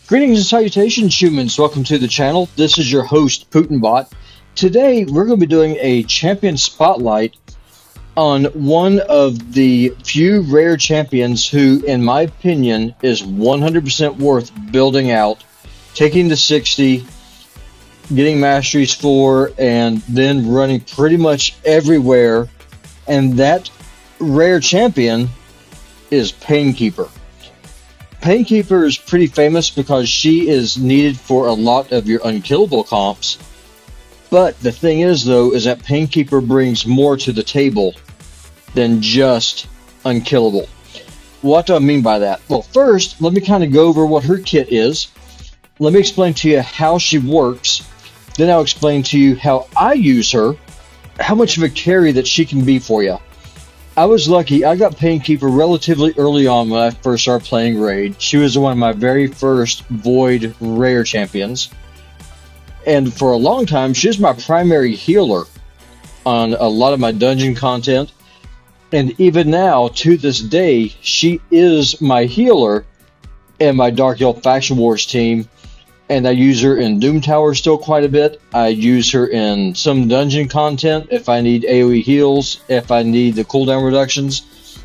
Greetings and salutations, humans. Welcome to the channel. This is your host, PutinBot. Today, we're going to be doing a champion spotlight on one of the few rare champions who, in my opinion, is 100% worth building out, taking to 60, getting Masteries for, and then running pretty much everywhere. And that rare champion is Painkeeper. Painkeeper is pretty famous because she is needed for a lot of your unkillable comps. But the thing is, though, is that Painkeeper brings more to the table than just unkillable. What do I mean by that? Well, first, let me kind of go over what her kit is. Let me explain to you how she works. Then I'll explain to you how I use her, how much of a carry that she can be for you. I was lucky. I got Painkeeper relatively early on when I first started playing Raid. She was one of my very first Void rare champions. And for a long time, she was my primary healer on a lot of my dungeon content. And even now, to this day, she is my healer in my Dark Elf Faction Wars team. And I use her in Doom Tower still quite a bit. I use her in some dungeon content if I need AoE heals, if I need the cooldown reductions.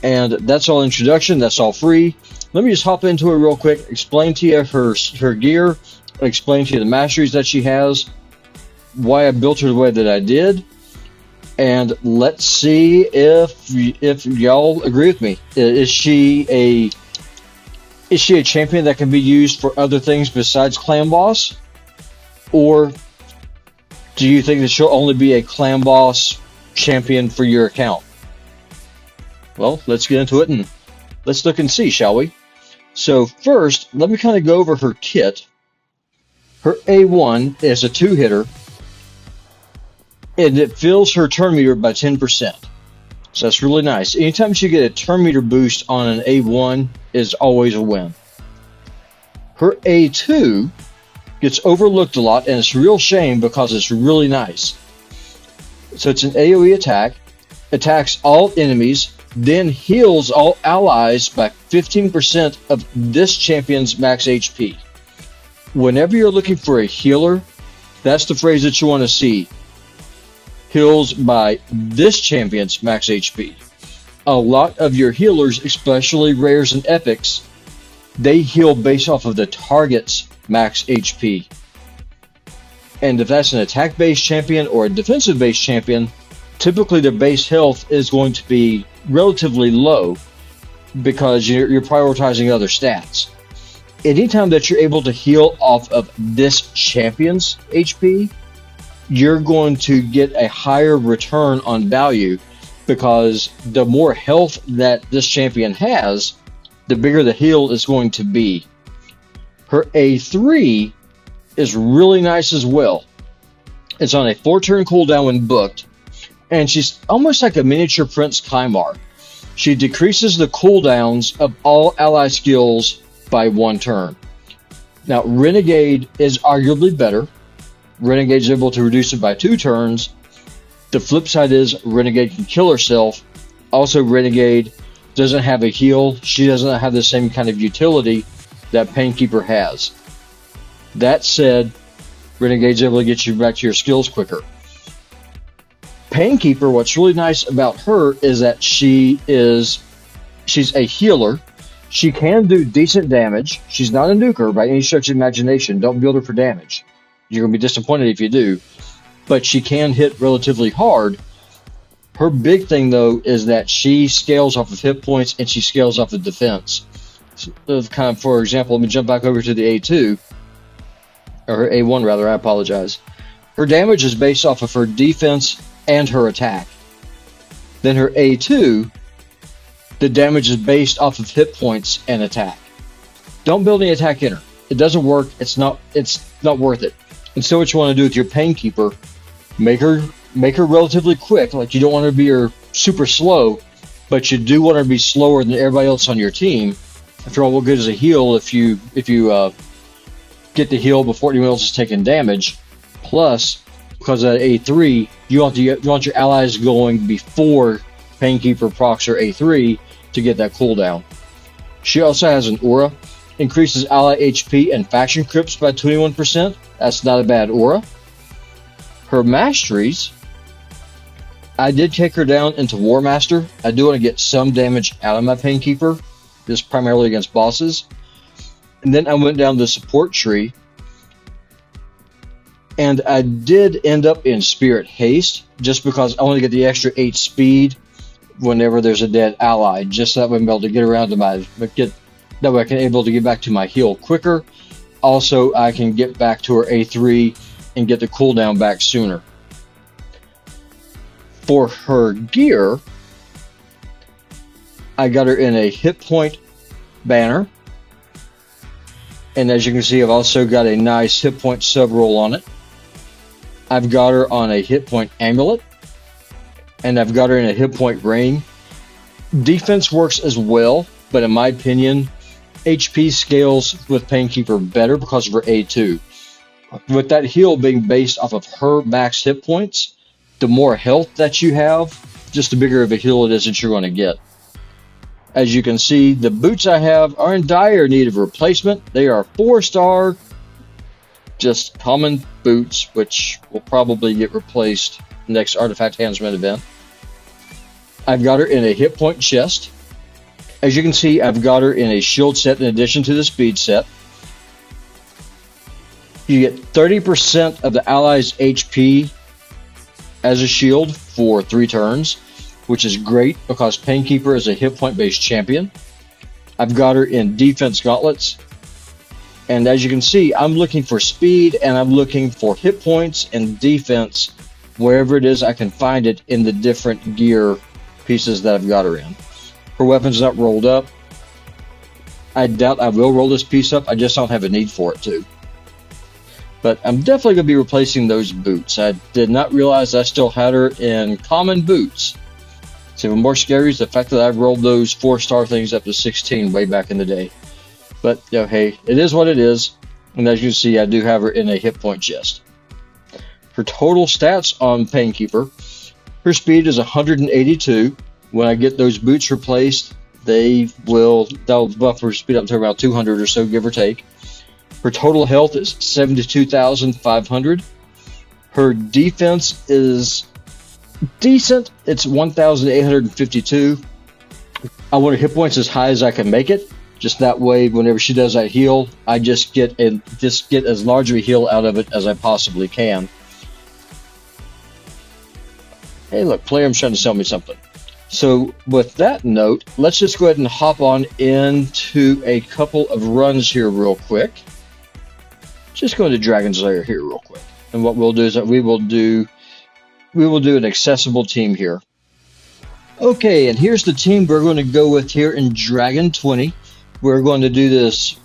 And that's all introduction, that's all free. Let me just hop into it real quick, explain to you her gear, explain to you the masteries that she has, why I built her the way that I did, and let's see if y'all agree with me. Is she a champion that can be used for other things besides clan boss? Or do you think that she'll only be a clan boss champion for your account? Well, let's get into it and let's look and see, shall we? So first, let me kind of go over her kit. Her A1 is a 2-hitter, and it fills her turn meter by 10%. So that's really nice. Anytime you get a turn meter boost on an A1 is always a win. Her A2 gets overlooked a lot, and it's a real shame because it's really nice. So it's an AoE attack, attacks all enemies, then heals all allies by 15% of this champion's max HP. Whenever you're looking for a healer, that's the phrase that you want to see. Heals by this champion's max HP. A lot of your healers, especially rares and epics, they heal based off of the target's max HP. And if that's an attack-based champion or a defensive-based champion, typically their base health is going to be relatively low because you're prioritizing other stats. Anytime that you're able to heal off of this champion's HP, you're going to get a higher return on value because the more health that this champion has, the bigger the heal is going to be. Her A3 is really nice as well. It's on a 4-turn cooldown when booked, and she's almost like a miniature Prince Kymar. She decreases the cooldowns of all ally skills by 1 turn. Now, Renegade is arguably better. Renegade is able to reduce it by 2 turns. The flip side is Renegade can kill herself. Also, Renegade doesn't have a heal. She doesn't have the same kind of utility that Painkeeper has. That said, Renegade's able to get you back to your skills quicker. Painkeeper, what's really nice about her is that she's a healer. She can do decent damage. She's not a nuker by any stretch of imagination. Don't build her for damage. You're going to be disappointed if you do. But she can hit relatively hard. Her big thing, though, is that she scales off of hit points and she scales off of defense. So, kind of, for example, let me jump back over to the A2. Or her A1, rather. I apologize. Her damage is based off of her defense and her attack. Then her A2, the damage is based off of hit points and attack. Don't build any attack in her. It doesn't work. It's not worth it. And so what you want to do with your Painkeeper, make her relatively quick. Like, you don't want her to be super slow, but you do want her to be slower than everybody else on your team. After all, what good is a heal if you get the heal before anyone else is taking damage? Plus, because of A3, you want your allies going before Painkeeper procs her A3 to get that cooldown. She also has an aura. increases ally HP and faction crypts by 21%. That's not a bad aura. Her Masteries, I did kick her down into War Master. I do want to get some damage out of my Painkeeper. This is primarily against bosses. And then I went down the support tree, and I did end up in Spirit Haste, just because I want to get the extra 8 speed whenever there's a dead ally, just so that way I'm able to get around to that way I can able to get back to my heal quicker. Also, I can get back to her A3 and get the cooldown back sooner. For her gear, I got her in a hit point banner, and as you can see, I've also got a nice hit point sub roll on it. I've got her on a hit point amulet, and I've got her in a hit point ring. Defense works as well, but in my opinion, HP scales with Painkeeper better because of her A2. With that heal being based off of her max hit points, the more health that you have, just the bigger of a heal it is that you're going to get. As you can see, the boots I have are in dire need of replacement. They are 4-star, just common boots, which will probably get replaced next Artifact Handsman event. I've got her in a hit point chest. As you can see, I've got her in a shield set in addition to the speed set. You get 30% of the allies' HP as a shield for 3 turns, which is great because Painkeeper is a hit point based champion. I've got her in defense gauntlets, and as you can see, I'm looking for speed and I'm looking for hit points and defense wherever it is I can find it in the different gear pieces that I've got her in. Her weapon's not rolled up. I doubt I will roll this piece up, I just don't have a need for it to. But I'm definitely going to be replacing those boots. I did not realize I still had her in common boots. It's even more scary is the fact that I've rolled those 4-star things up to 16 way back in the day. But, you know, hey, it is what it is. And as you can see, I do have her in a hit point chest. Her total stats on Painkeeper, her speed is 182. When I get those boots replaced, they'll buff her speed up to about 200 or so, give or take. Her total health is 72,500. Her defense is decent. It's 1,852. I want her hit points as high as I can make it. Just that way, whenever she does that heal, I just get as large of a heal out of it as I possibly can. Hey, look, Player's trying to sell me something. So with that note, let's just go ahead and hop on into a couple of runs here real quick. Just go to Dragon's Lair here real quick. And what we'll do is that we will do an accessible team here. Okay, and here's the team we're going to go with here in Dragon 20. We're going to do this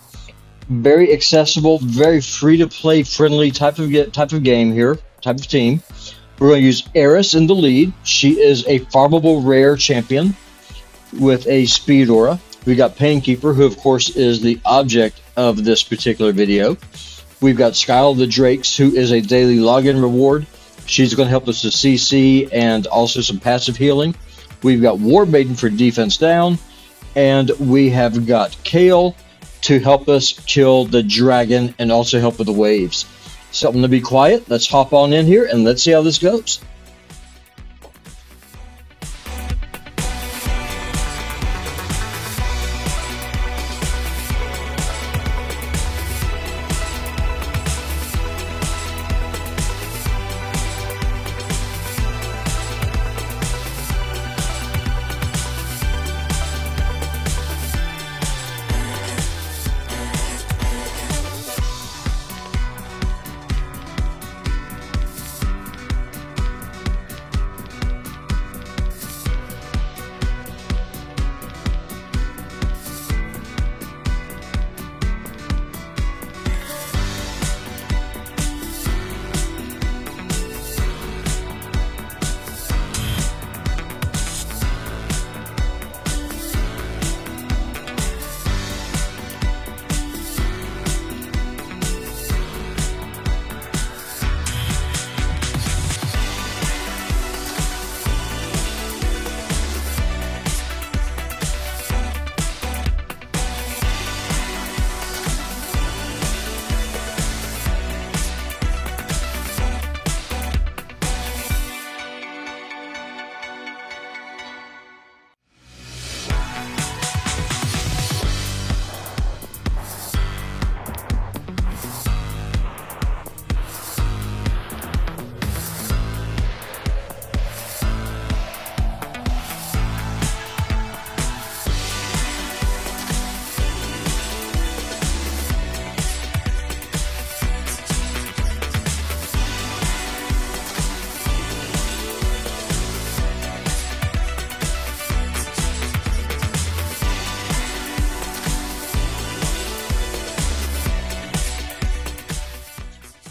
very accessible, very free-to-play friendly type of game here, type of team. We're going to use Eris in the lead. She is a farmable rare champion with a speed aura. We got Painkeeper, who of course is the object of this particular video. We've got Skyle the Drakes, who is a daily login reward. She's going to help us with CC and also some passive healing. We've got War Maiden for defense down. And we have got Kale to help us kill the dragon and also help with the waves. Something to be quiet. Let's hop on in here and let's see how this goes.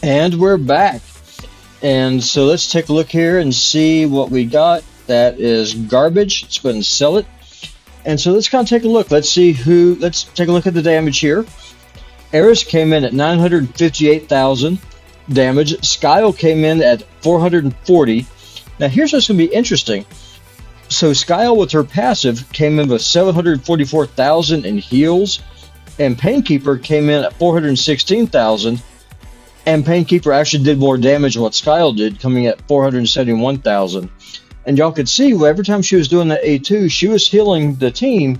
And we're back. And so let's take a look here and see what we got. That is garbage. Let's go ahead and sell it. And so let's kind of take a look. Let's take a look at the damage here. Eris came in at 958,000 damage. Skyle came in at 440. Now here's what's going to be interesting. So Skyle with her passive came in with 744,000 in heals, and Painkeeper came in at 416,000. And Painkeeper actually did more damage than what Skyle did, coming at 471,000. And y'all could see every time she was doing that A2, she was healing the team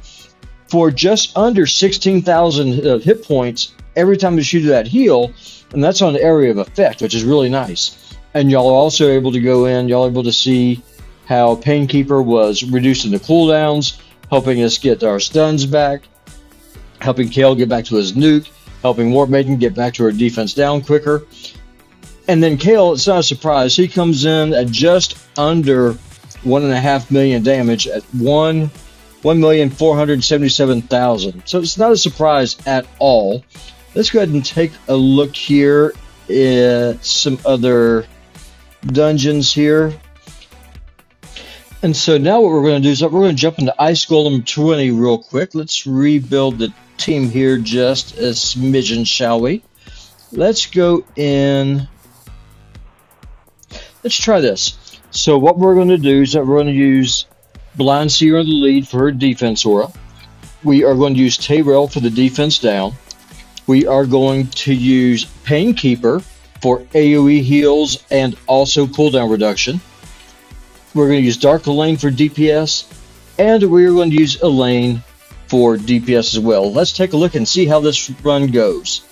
for just under 16,000 hit points every time she did that heal. And that's on the area of effect, which is really nice. And y'all are also able to go in, y'all are able to see how Painkeeper was reducing the cooldowns, helping us get our stuns back, helping Kale get back to his nuke, helping Warp Maiden get back to her defense down quicker. And then Kale, it's not a surprise, he comes in at just under 1.5 million damage at 1,477,000. So it's not a surprise at all. Let's go ahead and take a look here at some other dungeons here. And so now what we're going to do is we're going to jump into Ice Golem 20 real quick. Let's rebuild the team here just a smidgen, shall we? Let's go in. Let's try this. So what we're going to do is that we're going to use Blind Seer in the lead for her defense aura. We are going to use Tayrell for the defense down. We are going to use Painkeeper for AoE heals and also cooldown reduction. We're going to use Dark Elaine for DPS, and we're going to use Elaine for DPS as well. Let's take a look and see how this run goes.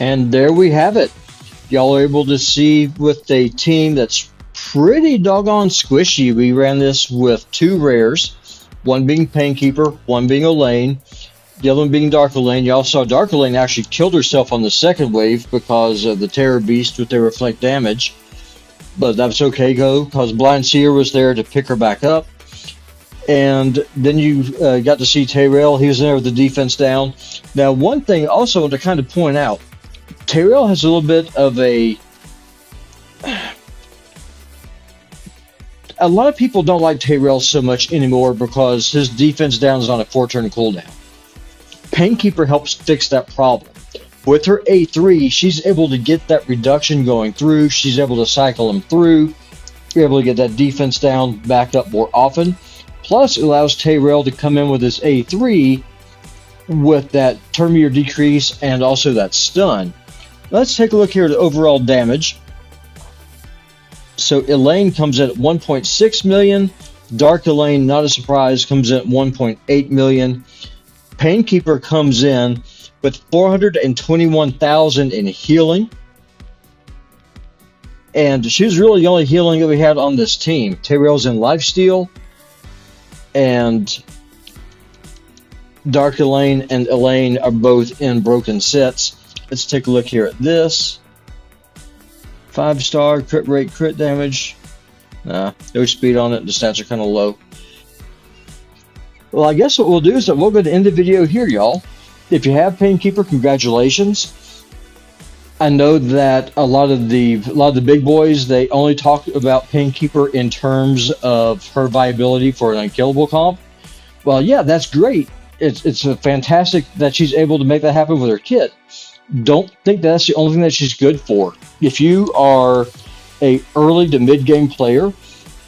And there we have it. Y'all are able to see with a team that's pretty doggone squishy. We ran this with 2 rares, one being Painkeeper, one being Elaine, the other one being Dark Elaine. Y'all saw Dark Elaine actually killed herself on the second wave because of the Terror Beast with their reflect damage. But that's okay, because Blind Seer was there to pick her back up. And then you got to see Tayrell. He was there with the defense down. Now, one thing also to kind of point out, Tayrell has a little bit of a lot of people don't like Tayrell so much anymore because his defense down is on a 4-turn cooldown. Painkeeper helps fix that problem. With her A3, she's able to get that reduction going through. She's able to cycle them through. You're able to get that defense down back up more often. Plus, it allows Tayrell to come in with his A3 with that turn meter decrease and also that stun. Let's take a look here at the overall damage. So Elaine comes in at 1.6 million. Dark Elaine, not a surprise, comes in at 1.8 million. Painkeeper comes in with 421,000 in healing. And she was really the only healing that we had on this team. Tayrell's in lifesteal. And Dark Elaine and Elaine are both in broken sets. Let's take a look here at this. If 5-star, crit rate, crit damage. Nah, no speed on it. The stats are kind of low. Well, I guess what we'll do is that we're going to end the video here, y'all. If you have Painkeeper, congratulations. I know that a lot of the big boys, they only talk about Painkeeper in terms of her viability for an unkillable comp. Well, yeah, that's great. It's a fantastic that she's able to make that happen with her kit. Don't think that's the only thing that she's good for. If you are a early to mid game player,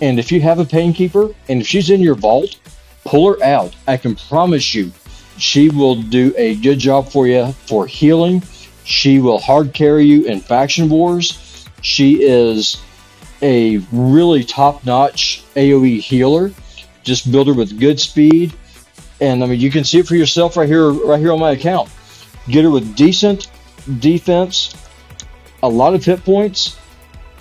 and if you have a Painkeeper, and if she's in your vault, pull her out. I can promise you, she will do a good job for you for healing. She will hard carry you in faction wars. She is a really top-notch AoE healer. Just build her with good speed, and I mean you can see it for yourself right here on my account. Get her with decent defense, a lot of hit points,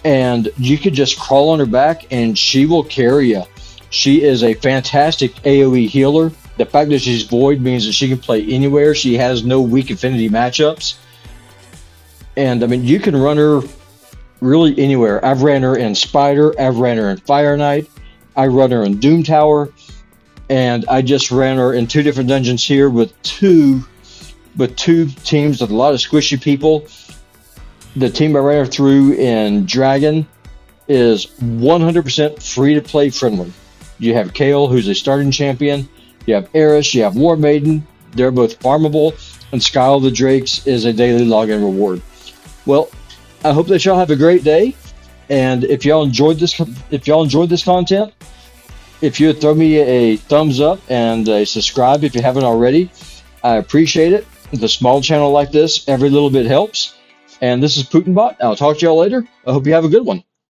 and you could just crawl on her back and she will carry you. She is a fantastic AoE healer. The fact that she's void means that she can play anywhere. She has no weak affinity matchups. And I mean, you can run her really anywhere. I've ran her in Spider, I've ran her in Fire Knight, I run her in Doom Tower, and I just ran her in 2 different dungeons here with two teams with a lot of squishy people. The team I ran her through in Dragon is 100% free to play friendly. You have Kale, who's a starting champion. You have Eris, you have War Maiden. They're both farmable, and Skyle of the Drakes is a daily login reward. Well, I hope that y'all have a great day, and if y'all enjoyed this content, if you would throw me a thumbs up and a subscribe if you haven't already, I appreciate it. With a small channel like this, every little bit helps. And this is PutinBot. I'll talk to y'all later. I hope you have a good one.